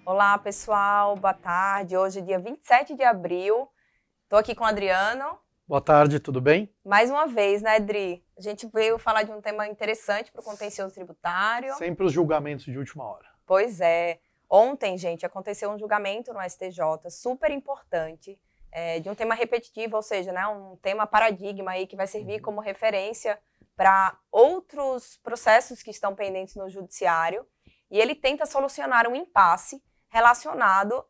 Olá, pessoal, boa tarde. Hoje é dia 27 de abril. Estou aqui com o Adriano. Boa tarde, tudo bem? Mais uma vez, né, Adri? A gente veio falar de um tema interessante para o contencioso tributário. Sempre os julgamentos de última hora. Pois é. Ontem, gente, aconteceu um julgamento no STJ super importante, de um tema repetitivo, ou seja, né, um tema paradigma aí que vai servir como referência para outros processos que estão pendentes no judiciário. E ele tenta solucionar um impasse relacionado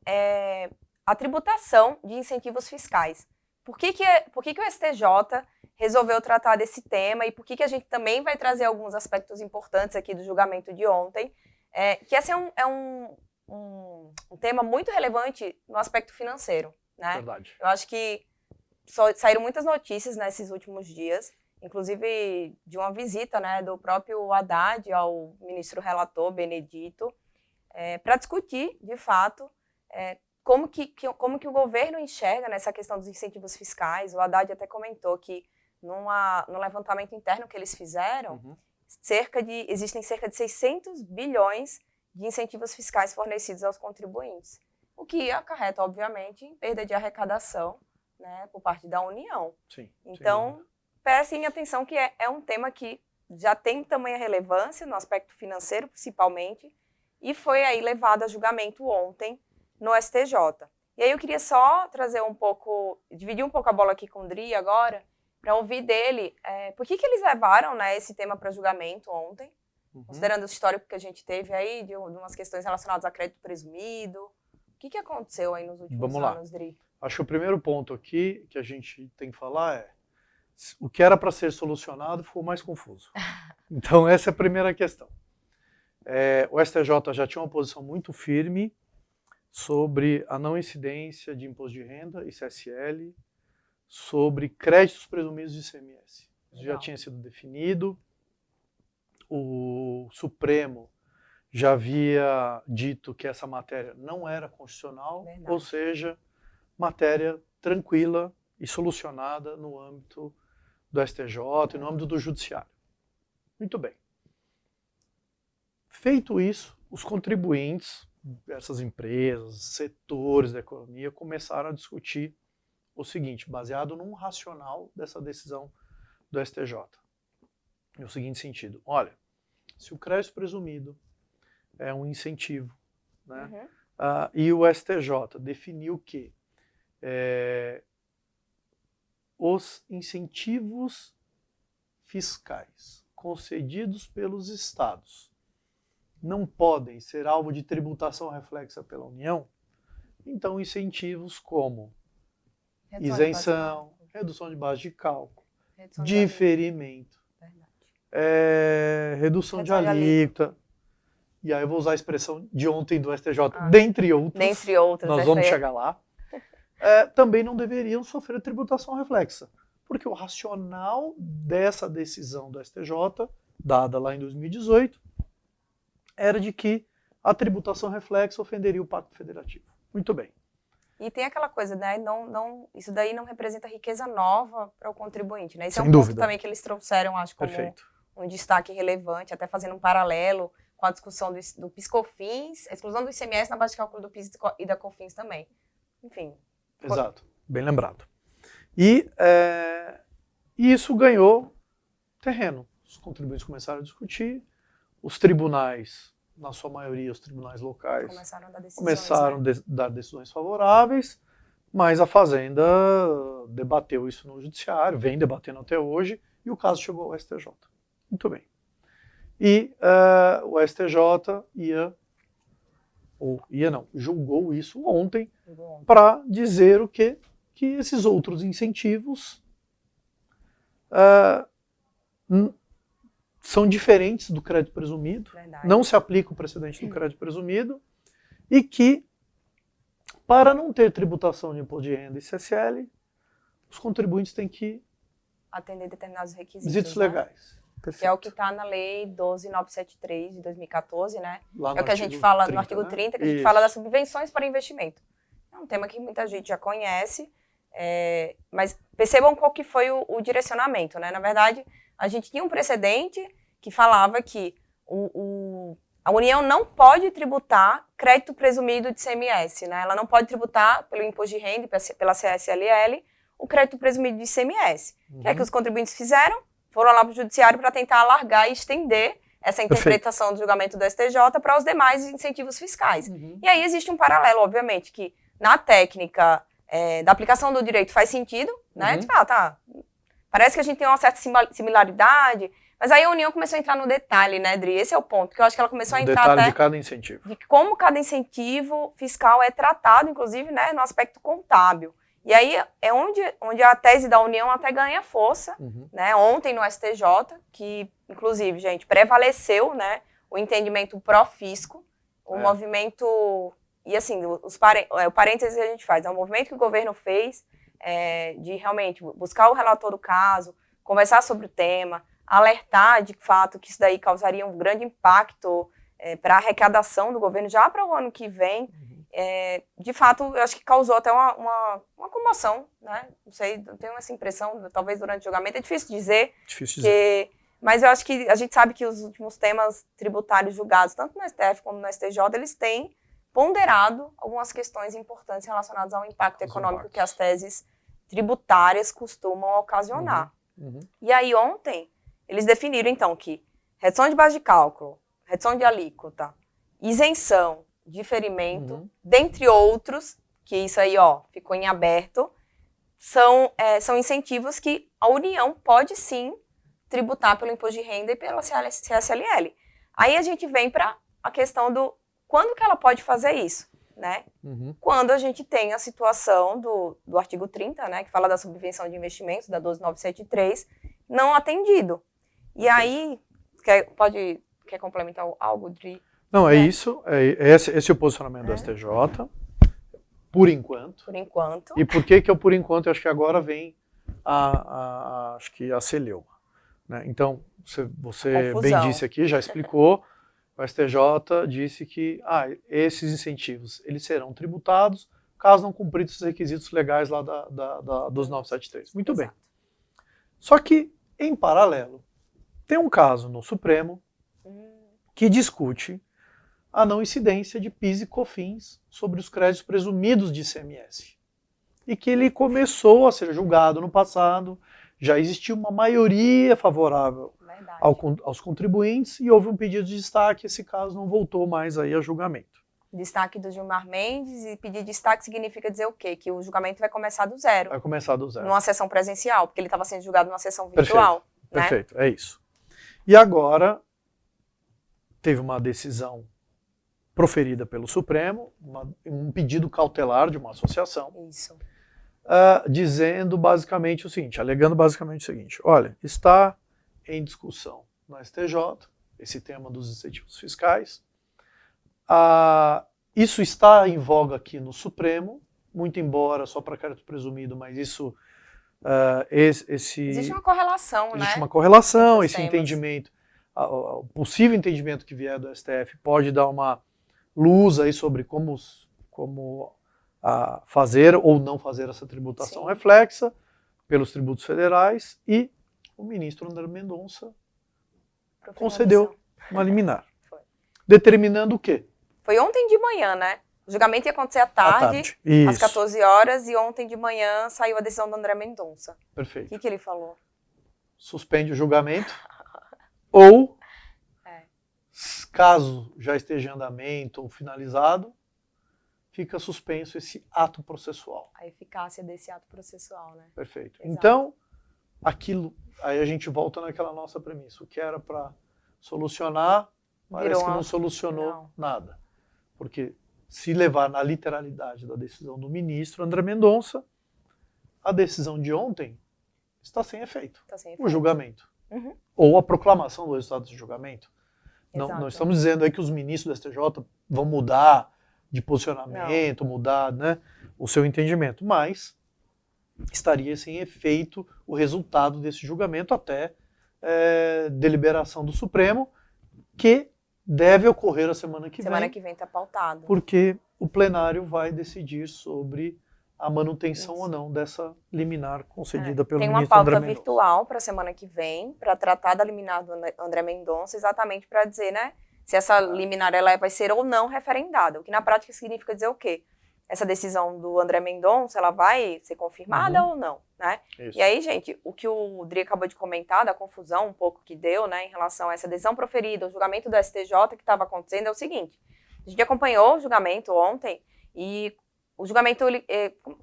à tributação de incentivos fiscais. Por que o STJ resolveu tratar desse tema e por que a gente também vai trazer alguns aspectos importantes aqui do julgamento de ontem, que esse é um tema muito relevante no aspecto financeiro, né? Verdade. Eu acho que saíram muitas notícias nesses últimos dias, inclusive de uma visita, né, do próprio Haddad ao ministro relator Benedito, para discutir, de fato, como que o governo enxerga nessa questão dos incentivos fiscais. O Haddad até comentou que no levantamento interno que eles fizeram, existem cerca de 600 bilhões de incentivos fiscais fornecidos aos contribuintes, o que acarreta, obviamente, em perda de arrecadação, né, por parte da União. Sim, então, prestem atenção que é um tema que já tem tamanha relevância no aspecto financeiro, principalmente, e foi aí levado a julgamento ontem no STJ. E aí eu queria só dividir um pouco a bola aqui com o Dri agora, para ouvir dele por que eles levaram, né, esse tema para julgamento ontem, considerando o histórico que a gente teve aí, de umas questões relacionadas a crédito presumido. O que aconteceu aí nos últimos anos, Dri? Acho que o primeiro ponto aqui que a gente tem que falar é o que era para ser solucionado ficou mais confuso. Então essa é a primeira questão. O STJ já tinha uma posição muito firme sobre a não incidência de imposto de renda, ICSL, sobre créditos presumidos de ICMS. Isso já tinha sido definido. O Supremo já havia dito que essa matéria não era constitucional, ou seja, matéria tranquila e solucionada no âmbito do STJ e no âmbito do judiciário. Muito bem. Feito isso, os contribuintes, essas empresas, setores da economia começaram a discutir o seguinte, baseado num racional dessa decisão do STJ. No seguinte sentido, olha, se o crédito presumido é um incentivo, né, e o STJ definiu que os incentivos fiscais concedidos pelos estados não podem ser alvo de tributação reflexa pela União, então incentivos como isenção, redução de base de cálculo, diferimento, redução de alíquota, e aí eu vou usar a expressão de ontem do STJ, dentre outros, nós vamos chegar lá, também não deveriam sofrer tributação reflexa, porque o racional dessa decisão do STJ, dada lá em 2018, era de que a tributação reflexa ofenderia o Pacto Federativo. Muito bem. E tem aquela coisa, né? Isso daí não representa riqueza nova para o contribuinte, né? Isso Sem é um dúvida. ponto também que eles trouxeram, acho, como um destaque relevante, até fazendo um paralelo com a discussão do PIS/COFINS, a exclusão do ICMS na base de cálculo do PIS e da COFINS também. Enfim. Exato, bem lembrado. E isso ganhou terreno. Os contribuintes começaram a discutir, os tribunais, na sua maioria, os tribunais locais, começaram a dar decisões favoráveis, mas a Fazenda debateu isso no judiciário, vem debatendo até hoje, e o caso chegou ao STJ. Muito bem. E o STJ julgou isso ontem para dizer o quê? Que esses outros incentivos são diferentes do crédito presumido, não se aplica o precedente do crédito presumido, e que, para não ter tributação de imposto de renda e ICSL, os contribuintes têm que atender determinados requisitos legais. Perfeito. Que é o que está na Lei 12.973 de 2014, né? Lá é o que a gente fala 30, no artigo 30, que a gente fala das subvenções para investimento. É um tema que muita gente já conhece, mas percebam qual que foi o direcionamento, né? Na verdade, a gente tinha um precedente que falava que a União não pode tributar crédito presumido de ICMS, né? Ela não pode tributar pelo imposto de renda, pela CSLL, o crédito presumido de ICMS. O que é que os contribuintes fizeram? Foram lá para o judiciário para tentar alargar e estender essa interpretação do julgamento do STJ para os demais incentivos fiscais. E aí existe um paralelo, obviamente, que na técnica da aplicação do direito faz sentido, né? De fato, parece que a gente tem uma certa similaridade, mas aí a União começou a entrar no detalhe, né, Dri? Esse é o ponto, que eu acho que ela começou a entrar detalhe até de cada incentivo. De como cada incentivo fiscal é tratado, inclusive, né, no aspecto contábil. E aí é onde a tese da União até ganha força, né? Ontem no STJ, que, inclusive, gente, prevaleceu, né, o entendimento pró-fisco, o movimento... E assim, o parênteses que a gente faz, é um movimento que o governo fez de realmente buscar o relator do caso, conversar sobre o tema, alertar de fato que isso daí causaria um grande impacto para a arrecadação do governo já para o ano que vem. De fato, eu acho que causou até uma comoção, né? Não sei, eu tenho essa impressão, talvez durante o julgamento, é difícil dizer. Mas eu acho que a gente sabe que os últimos temas tributários julgados, tanto no STF como no STJ, eles têm ponderado algumas questões importantes relacionadas ao impacto econômico que as teses tributárias costumam ocasionar. E aí ontem, eles definiram então que redução de base de cálculo, redução de alíquota, isenção, diferimento, dentre outros, que isso aí ficou em aberto, são incentivos que a União pode sim tributar pelo imposto de renda e pela CSLL. Aí a gente vem para a questão do quando que ela pode fazer isso, né? Quando a gente tem a situação do artigo 30, né, que fala da subvenção de investimentos, da 12973, não atendido. E aí, quer complementar algo, Dri? Não, é isso, esse é o posicionamento do STJ, por enquanto. Por enquanto. E por que é o por enquanto? Eu acho que agora vem acho que a celeuma, né? Então, você bem disse aqui, já explicou, o STJ disse que esses incentivos eles serão tributados caso não cumpridos os requisitos legais lá dos 973. Muito bem. Só que, em paralelo, tem um caso no Supremo que discute a não incidência de PIS e COFINS sobre os créditos presumidos de ICMS. E que ele começou a ser julgado no passado, já existia uma maioria favorável aos contribuintes e houve um pedido de destaque, esse caso não voltou mais aí a julgamento. Destaque do Gilmar Mendes, e pedir destaque significa dizer o quê? Que o julgamento vai começar do zero. Vai começar do zero. Numa sessão presencial, porque ele estava sendo julgado numa sessão virtual. Perfeito, é isso. E agora teve uma decisão proferida pelo Supremo, um pedido cautelar de uma associação, dizendo basicamente o seguinte, alegando basicamente o seguinte, olha, está em discussão no STJ, esse tema dos incentivos fiscais, isso está em voga aqui no Supremo, muito embora só para crédito presumido, mas isso, existe uma correlação, né? Existe uma correlação, esse entendimento, o possível entendimento que vier do STF pode dar uma luz aí sobre como fazer ou não fazer essa tributação reflexa pelos tributos federais, e o ministro André Mendonça concedeu uma liminar. Determinando o quê? Foi ontem de manhã, né? O julgamento ia acontecer à tarde. Às 14 horas, e ontem de manhã saiu a decisão do André Mendonça. Perfeito. O que ele falou? Suspende o julgamento, ou, caso já esteja em andamento ou finalizado, fica suspenso esse ato processual. A eficácia desse ato processual, né? Perfeito. Exato. Então, aí a gente volta naquela nossa premissa. O que era para solucionar, parece que não solucionou nada. Porque se levar na literalidade da decisão do ministro André Mendonça, a decisão de ontem está sem efeito. O julgamento. Ou a proclamação do resultado do julgamento. Não estamos dizendo aí que os ministros do STJ vão mudar de posicionamento, mudar, né, o seu entendimento, mas estaria sem efeito o resultado desse julgamento até deliberação do Supremo, que deve ocorrer a semana que vem. Semana que vem está pautado. Porque o plenário vai decidir sobre a manutenção ou não dessa liminar concedida pelo ministro André Mendonça. Tem uma pauta virtual para a semana que vem, para tratar da liminar do André Mendonça, exatamente para dizer, né, se essa liminar ela vai ser ou não referendada, o que na prática significa dizer o quê? Essa decisão do André Mendonça, ela vai ser confirmada ou não, né? Isso. E aí, gente, o que o Dri acabou de comentar, da confusão um pouco que deu, né, em relação a essa decisão proferida, o julgamento do STJ que estava acontecendo, é o seguinte, a gente acompanhou o julgamento ontem e o julgamento,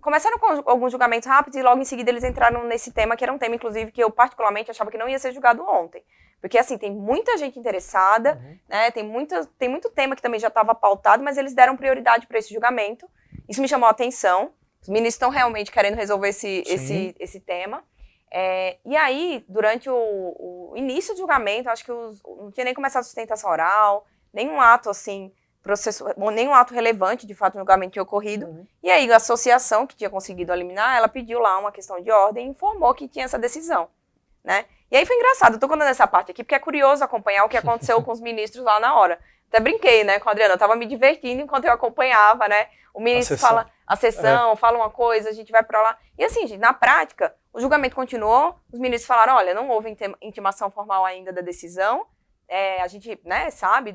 começaram com alguns julgamentos rápidos e logo em seguida eles entraram nesse tema, que era um tema, inclusive, que eu particularmente achava que não ia ser julgado ontem. Porque, assim, tem muita gente interessada, né, tem muito tema que também já estava pautado, mas eles deram prioridade para esse julgamento. Isso me chamou a atenção. Os ministros estão realmente querendo resolver esse tema. E aí, durante o início do julgamento, acho que não tinha nem começado a sustentação oral, nenhum ato, assim, nenhum ato relevante, de fato, no julgamento tinha ocorrido. E aí, a associação, que tinha conseguido eliminar, ela pediu lá uma questão de ordem e informou que tinha essa decisão, né? E aí foi engraçado, eu tô contando essa parte aqui, porque é curioso acompanhar o que aconteceu com os ministros lá na hora. Até brinquei, né, com a Adriana, eu tava me divertindo enquanto eu acompanhava, né? O ministro fala a sessão, fala uma coisa, a gente vai pra lá. E assim, gente, na prática, o julgamento continuou, os ministros falaram, olha, não houve intimação formal ainda da decisão, a gente, né, sabe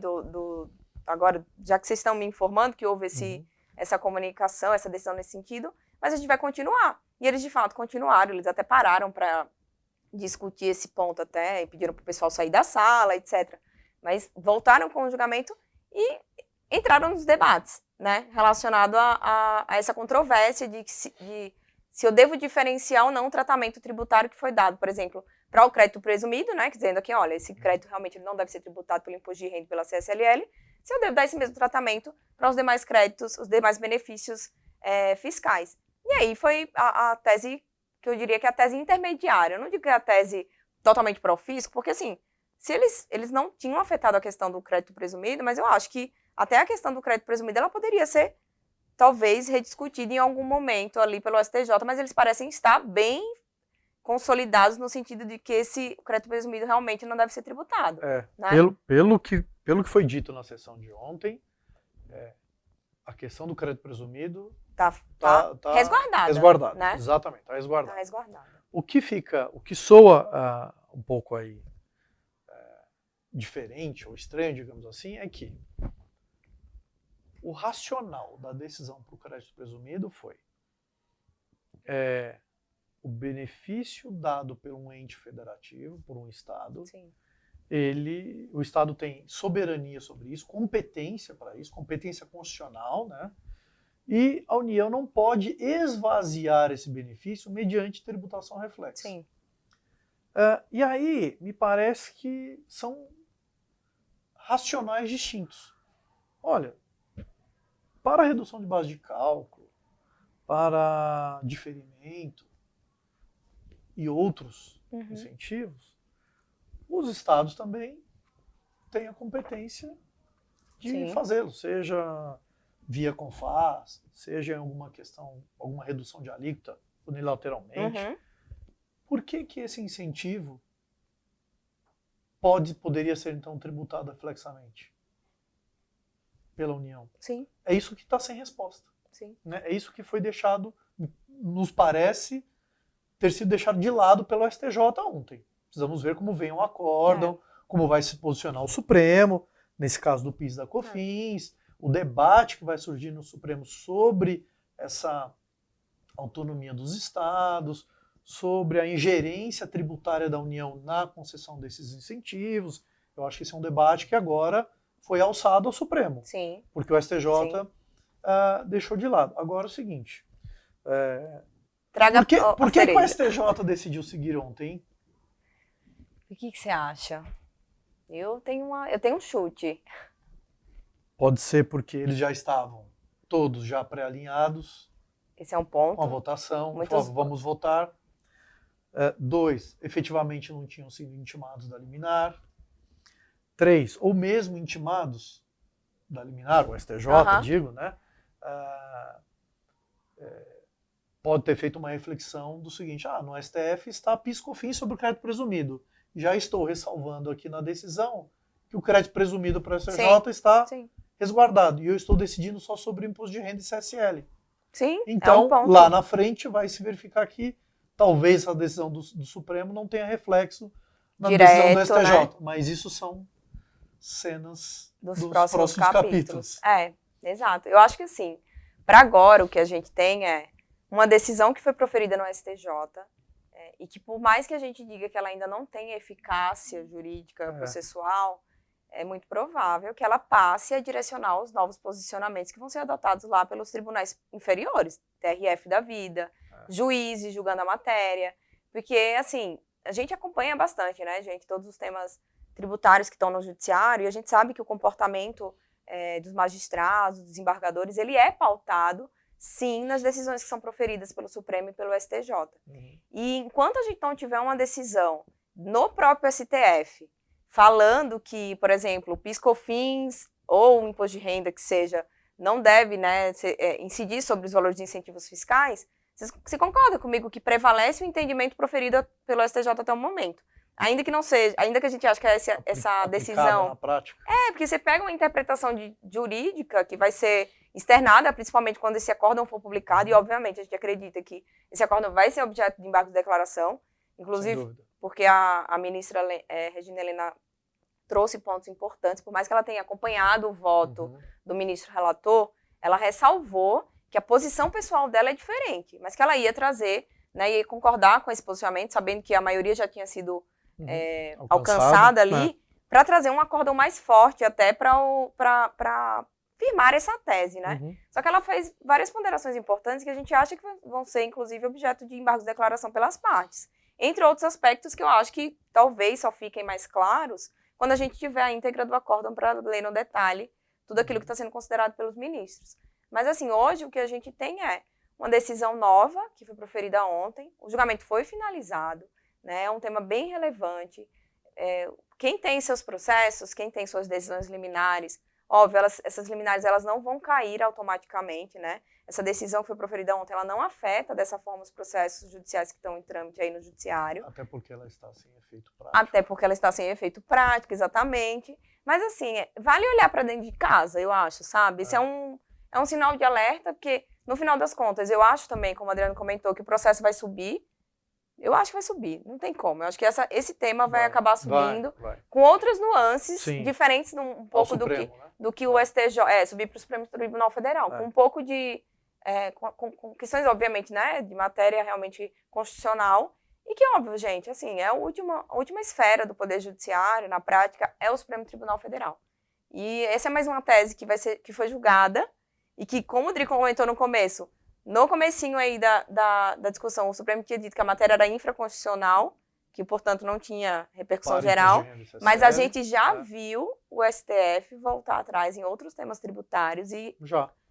agora, já que vocês estão me informando que houve essa comunicação, essa decisão nesse sentido, mas a gente vai continuar. E eles, de fato, continuaram, eles até pararam para discutir esse ponto até, e pediram para o pessoal sair da sala, etc. Mas voltaram com o julgamento e entraram nos debates, né, relacionado a essa controvérsia de se eu devo diferenciar ou não o tratamento tributário que foi dado, por exemplo, para o crédito presumido, né, dizendo aqui, olha, esse crédito realmente não deve ser tributado pelo imposto de renda e pela CSLL, se eu devo dar esse mesmo tratamento para os demais créditos, os demais benefícios fiscais. E aí foi a tese, que eu diria que é a tese intermediária. Eu não digo que é a tese totalmente pró-fisco, porque assim, se eles não tinham afetado a questão do crédito presumido, mas eu acho que até a questão do crédito presumido, ela poderia ser, talvez, rediscutida em algum momento ali pelo STJ, mas eles parecem estar bem consolidados no sentido de que esse crédito presumido realmente não deve ser tributado. Né? Pelo que foi dito na sessão de ontem, a questão do crédito presumido tá resguardada. Resguardada, né? Exatamente, está resguardada. Tá resguardada. O que soa um pouco aí diferente ou estranho, digamos assim, é que o racional da decisão para o crédito presumido foi o benefício dado por um ente federativo, por um Estado. Sim. O Estado tem soberania sobre isso, competência para isso, competência constitucional, né? E a União não pode esvaziar esse benefício mediante tributação reflexa. Sim. E aí, me parece que são racionais distintos. Olha, para a redução de base de cálculo, para diferimento e outros incentivos, os estados também têm a competência de fazê-lo, seja via CONFAS, seja em alguma questão, alguma redução de alíquota unilateralmente. Por que esse incentivo poderia ser então tributado reflexamente pela União? Sim. É isso que está sem resposta. Sim. Né? É isso que foi deixado, nos parece ter sido deixado de lado pelo STJ ontem. Precisamos ver como vem o acórdão, como vai se posicionar o Supremo, nesse caso do PIS da COFINS, o debate que vai surgir no Supremo sobre essa autonomia dos estados, sobre a ingerência tributária da União na concessão desses incentivos. Eu acho que esse é um debate que agora foi alçado ao Supremo. Sim. Porque o STJ deixou de lado. Agora é o seguinte. Por que o STJ decidiu seguir ontem? O que você acha? Eu tenho um chute. Pode ser porque eles já estavam todos já pré-alinhados. Esse é um ponto. Com a votação. Vamos votar. 2, efetivamente não tinham sido intimados da liminar. 3, ou mesmo intimados da liminar, o STJ, digo, né? Pode ter feito uma reflexão do seguinte: no STF está PIS/COFINS sobre o crédito presumido. Já estou ressalvando aqui na decisão que o crédito presumido para o STJ está resguardado. E eu estou decidindo só sobre o imposto de renda e CSL. Sim, então, lá na frente vai se verificar que talvez a decisão do Supremo não tenha reflexo na decisão do STJ. Né? Mas isso são cenas dos dos próximos próximos capítulos. Exato. Eu acho que assim, para agora o que a gente tem é uma decisão que foi proferida no STJ, e que por mais que a gente diga que ela ainda não tem eficácia jurídica processual, é muito provável que ela passe a direcionar os novos posicionamentos que vão ser adotados lá pelos tribunais inferiores, TRF da vida, juízes julgando a matéria, porque, assim, a gente acompanha bastante, né, gente, todos os temas tributários que estão no judiciário, e a gente sabe que o comportamento dos magistrados, dos desembargadores, ele é pautado, sim, nas decisões que são proferidas pelo Supremo e pelo STJ. E enquanto a gente não tiver uma decisão no próprio STF, falando que, por exemplo, o PIS/COFINS ou o imposto de renda que seja, não deve, né, incidir sobre os valores de incentivos fiscais, você concorda comigo que prevalece o entendimento proferido pelo STJ até o momento? Ainda que não seja, ainda que a gente ache que essa decisão... na prática. Porque você pega uma interpretação jurídica que vai ser externada, principalmente quando esse acórdão for publicado, e obviamente a gente acredita que esse acórdão vai ser objeto de embargo de declaração, inclusive porque a ministra Regina Helena trouxe pontos importantes, por mais que ela tenha acompanhado o voto do ministro relator, ela ressalvou que a posição pessoal dela é diferente, mas que ela ia trazer, né, ia concordar com esse posicionamento, sabendo que a maioria já tinha sido alcançada ali, para trazer um acórdão mais forte até para firmar essa tese, né? Só que ela fez várias ponderações importantes que a gente acha que vão ser, inclusive, objeto de embargos de declaração pelas partes. Entre outros aspectos que eu acho que talvez só fiquem mais claros quando a gente tiver a íntegra do acórdão para ler no detalhe tudo aquilo que está sendo considerado pelos ministros. Mas, assim, hoje o que a gente tem é uma decisão nova, que foi proferida ontem, o julgamento foi finalizado, né? É um tema bem relevante. Quem tem seus processos, quem tem suas decisões liminares, óbvio, essas liminares elas não vão cair automaticamente, né? Essa decisão que foi proferida ontem, ela não afeta dessa forma os processos judiciais que estão em trâmite aí no judiciário. Até porque ela está sem efeito prático. Até porque ela está sem efeito prático, exatamente. Mas, assim, vale olhar para dentro de casa, eu acho, sabe? Isso é um sinal de alerta, porque, no final das contas, eu acho também, como o Adriano comentou, que o processo vai subir. Eu acho que vai subir, não tem como. Eu acho que esse tema vai acabar subindo com outras nuances diferentes um pouco Supremo, do que o STJ, subir para o Supremo Tribunal Federal, com um pouco de, com questões, obviamente, né, de matéria realmente constitucional, e que, óbvio, gente, assim, a última esfera do Poder Judiciário, na prática, é o Supremo Tribunal Federal. E essa é mais uma tese que foi julgada, e que, como o Drico comentou no começo, no comecinho aí da discussão, o Supremo tinha dito que a matéria era infraconstitucional, que, portanto, não tinha repercussão geral, mas a gente já viu o STF voltar atrás em outros temas tributários e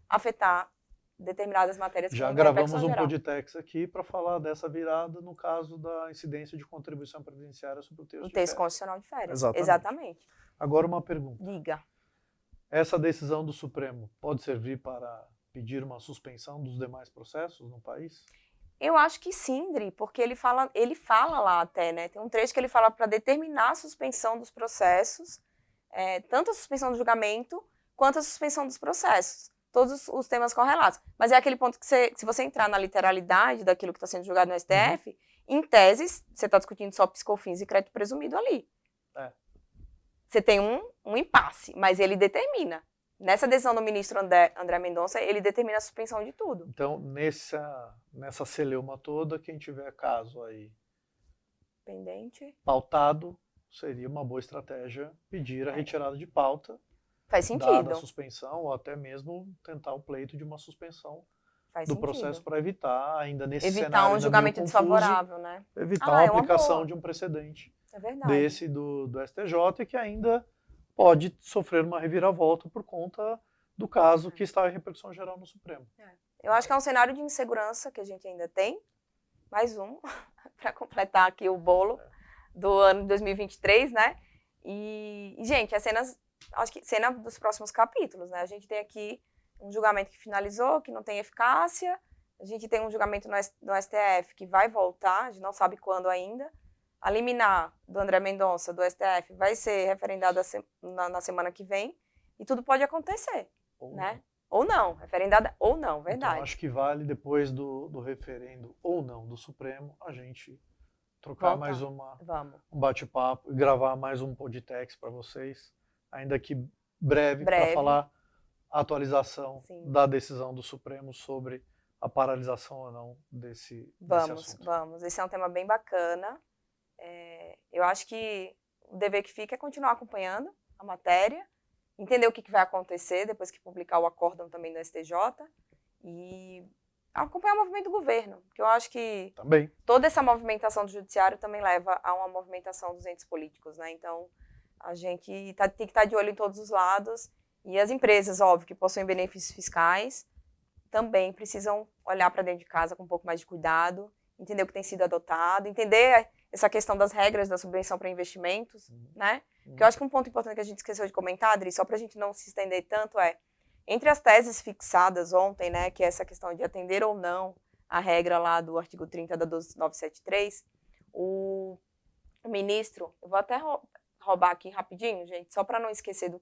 afetar determinadas matérias que já gravamos um podtext aqui para falar dessa virada no caso da incidência de contribuição previdenciária sobre o texto constitucional de férias. Exatamente. Agora uma pergunta. Diga. Essa decisão do Supremo pode servir para pedir uma suspensão dos demais processos no país? Eu acho que sim, Dri, porque ele fala lá até, né? Tem um trecho que ele fala para determinar a suspensão dos processos, tanto a suspensão do julgamento quanto a suspensão dos processos. Todos os temas correlatos. Mas é aquele ponto que se você entrar na literalidade daquilo que está sendo julgado no STF, em tese, você está discutindo só PIS/COFINS e crédito presumido ali. Você tem um impasse, mas ele determina. Nessa decisão do ministro André Mendonça, ele determina a suspensão de tudo. Então, nessa celeuma toda, quem tiver caso aí pendente, pautado, seria uma boa estratégia pedir a retirada de pauta. Faz sentido. Dada a suspensão, ou até mesmo tentar o pleito de uma suspensão do processo para evitar, ainda nesse cenário evitar um julgamento desfavorável, né? Evitar a aplicação de um precedente desse do STJ, e que ainda pode sofrer uma reviravolta por conta do caso que está em repercussão geral no Supremo. Eu acho que é um cenário de insegurança que a gente ainda tem. Mais um, para completar aqui o bolo do ano de 2023, né? E gente, acho que cena dos próximos capítulos, né? A gente tem aqui um julgamento que finalizou, que não tem eficácia. A gente tem um julgamento no STF que vai voltar, a gente não sabe quando ainda. A liminar do André Mendonça, do STF, vai ser referendada na semana que vem. E tudo pode acontecer, né? Ou não, referendada ou não, verdade. Então, acho que vale, depois do referendo ou não do Supremo, a gente trocar mais um bate-papo e gravar mais um podtext para vocês, ainda que breve, para falar a atualização da decisão do Supremo sobre a paralisação ou não desse assunto. Vamos. Esse é um tema bem bacana. Eu acho que o dever que fica é continuar acompanhando a matéria, entender o que vai acontecer depois que publicar o acórdão também do STJ e acompanhar o movimento do governo, porque eu acho que toda essa movimentação do judiciário também leva a uma movimentação dos entes políticos, né? Então, a gente tem que estar de olho em todos os lados e as empresas, óbvio, que possuem benefícios fiscais, também precisam olhar para dentro de casa com um pouco mais de cuidado, entender o que tem sido adotado, entender essa questão das regras da subvenção para investimentos, né? Porque eu acho que um ponto importante que a gente esqueceu de comentar, Adri, só para a gente não se estender tanto, entre as teses fixadas ontem, né, que é essa questão de atender ou não a regra lá do artigo 30 da 12973, o ministro, eu vou até roubar aqui rapidinho, gente, só para não esquecer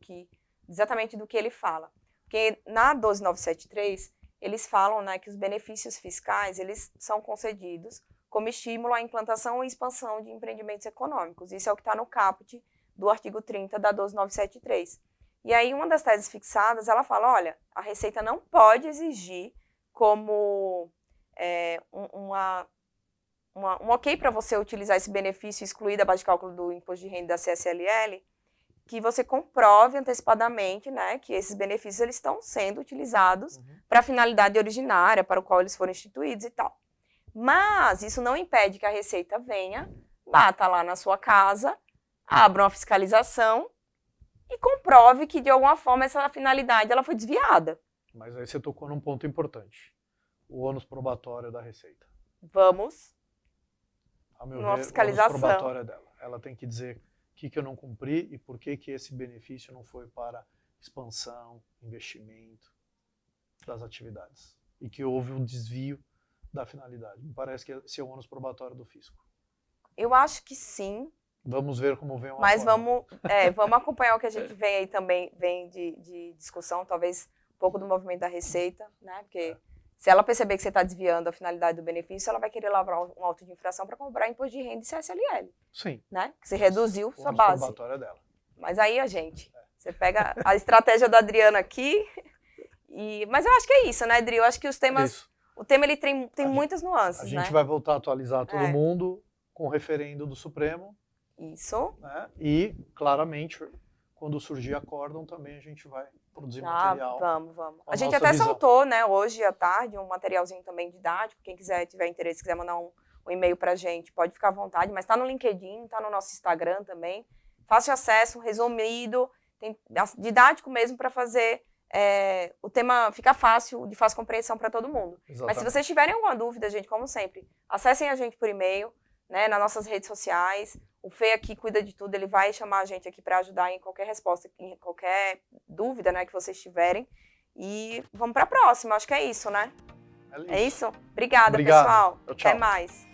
exatamente do que ele fala. Porque na 12973, eles falam, né, que os benefícios fiscais, eles são concedidos como estímulo à implantação e expansão de empreendimentos econômicos. Isso é o que está no caput do artigo 30 da 12973. E aí, uma das teses fixadas, ela fala, olha, a Receita não pode exigir como um ok para você utilizar esse benefício excluído da base de cálculo do imposto de renda da CSLL, que você comprove antecipadamente, né, que esses benefícios eles estão sendo utilizados para a finalidade originária para o qual eles foram instituídos e tal. Mas isso não impede que a Receita venha, bata lá na sua casa, abra uma fiscalização e comprove que, de alguma forma, essa finalidade ela foi desviada. Mas aí você tocou num ponto importante. O ônus probatório da Receita. Vamos. A meu ver, fiscalização. O ônus probatório é dela. Ela tem que dizer o que eu não cumpri e por que esse benefício não foi para expansão, investimento das atividades. E que houve um desvio da finalidade. Me parece que esse é o ônus probatório do fisco. Eu acho que sim. Vamos ver como vem o Mas vamos acompanhar o que a gente vem aí também, vem de discussão, talvez um pouco do movimento da Receita, né? Porque se ela perceber que você está desviando a finalidade do benefício, ela vai querer lavrar um auto de infração para cobrar imposto de renda e CSLL. Sim. Né? Que você reduziu sua base. O probatório é dela. Mas aí, gente, você pega a estratégia da Adriana aqui, mas eu acho que é isso, né, Adri? Eu acho que os temas, o tema ele tem muitas nuances, né? A gente vai voltar a atualizar todo mundo com o referendo do Supremo. Isso. Né? E, claramente, quando surgir acórdão, também a gente vai produzir material. Vamos. A gente até soltou, né, hoje à tarde, um materialzinho também didático. Quem tiver interesse, quiser mandar um e-mail pra gente, pode ficar à vontade. Mas tá no LinkedIn, tá no nosso Instagram também. Fácil acesso, resumido, didático mesmo para fazer o tema ficar fácil, de fácil compreensão para todo mundo. Exatamente. Mas se vocês tiverem alguma dúvida, gente, como sempre, acessem a gente por e-mail, né, nas nossas redes sociais. O Fê aqui cuida de tudo, ele vai chamar a gente aqui para ajudar em qualquer resposta, em qualquer dúvida, né, que vocês tiverem. E vamos para a próxima, acho que é isso, né? É isso? Obrigada, pessoal. Tchau. Até mais.